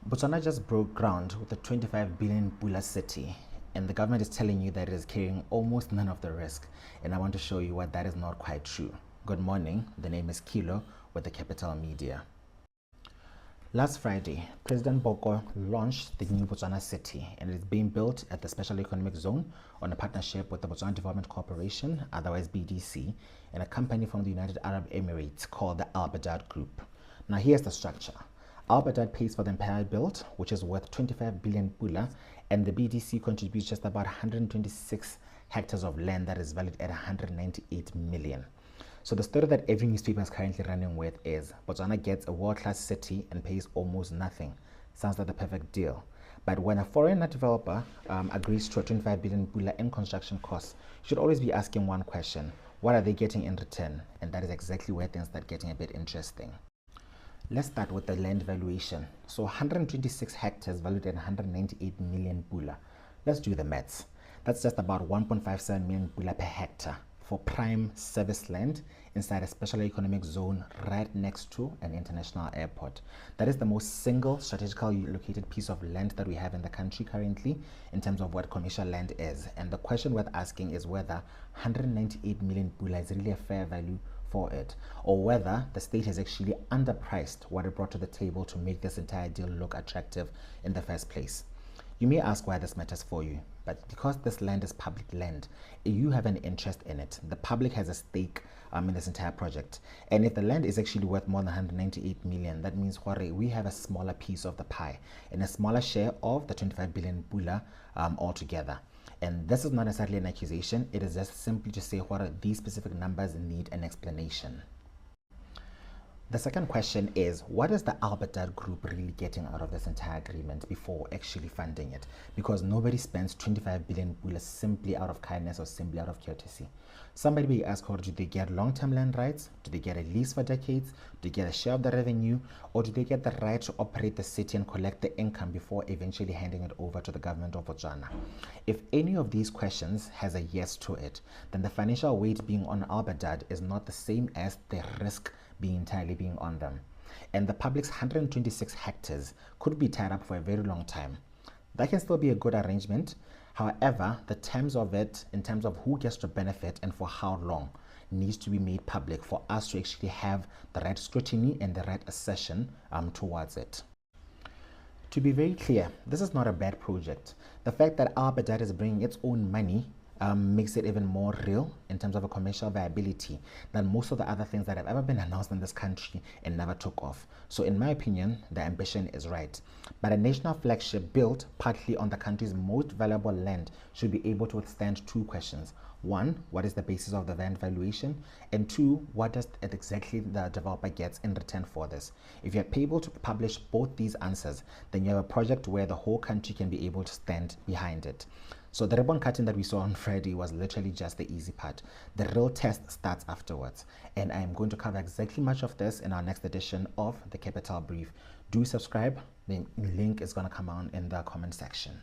Botswana just broke ground with the 25 billion Botswana City, and the government is telling you that it is carrying almost none of the risk. And I want to show you why that is not quite true. Good morning, the name is Kilo with the Capital Media. Last Friday, President Boko launched the new Botswana City, and it is being built at the Special Economic Zone on a partnership with the Botswana Development Corporation, otherwise BDC, and a company from the United Arab Emirates called the AlBaddad Group. Now here's the structure. AlBaddad pays for the entire build, which is worth 25 billion pula, and the BDC contributes just about 126 hectares of land that is valued at 198 million. So the story that every newspaper is currently running with is Botswana gets a world-class city and pays almost nothing. Sounds like the perfect deal. But when a foreign developer agrees to a 25 billion pula in construction costs, you should always be asking one question: what are they getting in return? And that is exactly where things start getting a bit interesting. Let's start with the land valuation. So 126 hectares valued at 198 million pula. Let's do the maths. That's just about 1.57 million pula per hectare for prime service land inside a special economic zone right next to an international airport. That is the most single strategically located piece of land that we have in the country currently in terms of what commercial land is. And the question worth asking is whether 198 million pula is really a fair value for it, or whether the state has actually underpriced what it brought to the table to make this entire deal look attractive in the first place. You may ask why this matters for you, but because this land is public land, you have an interest in it. The public has a stake in this entire project. And if the land is actually worth more than 198 million, that means we have a smaller piece of the pie and a smaller share of the 25 billion pula altogether. And this is not necessarily an accusation, it is just simply to say what these specific numbers need an explanation. The second question is, what is the AlBaddad Group really getting out of this entire agreement before actually funding it? Because nobody spends 25 billion pula simply out of kindness or simply out of courtesy. Somebody may ask, do they get long-term land rights? Do they get a lease for decades? Do they get a share of the revenue? Or do they get the right to operate the city and collect the income before eventually handing it over to the government of Botswana? If any of these questions has a yes to it, then the financial weight being on AlBaddad is not the same as the risk entirely being on them. And the public's 126 hectares could be tied up for a very long time. That can still be a good arrangement. However, the terms of it, in terms of who gets to benefit and for how long, needs to be made public for us to actually have the right scrutiny and the right assertion towards it. To be very clear, this is not a bad project. The fact that AlBaddad is bringing its own money makes it even more real in terms of a commercial viability than most of the other things that have ever been announced in this country and never took off. So in my opinion, the ambition is right. But a national flagship built partly on the country's most valuable land should be able to withstand two questions. One, what is the basis of the land valuation? And two, what does exactly the developer gets in return for this? If you're able to publish both these answers, then you have a project where the whole country can be able to stand behind it. So the ribbon cutting that we saw on Friday was literally just the easy part. The real test starts afterwards. And I'm going to cover exactly much of this in our next edition of the Capital Brief. Do subscribe. The link is going to come on in the comment section.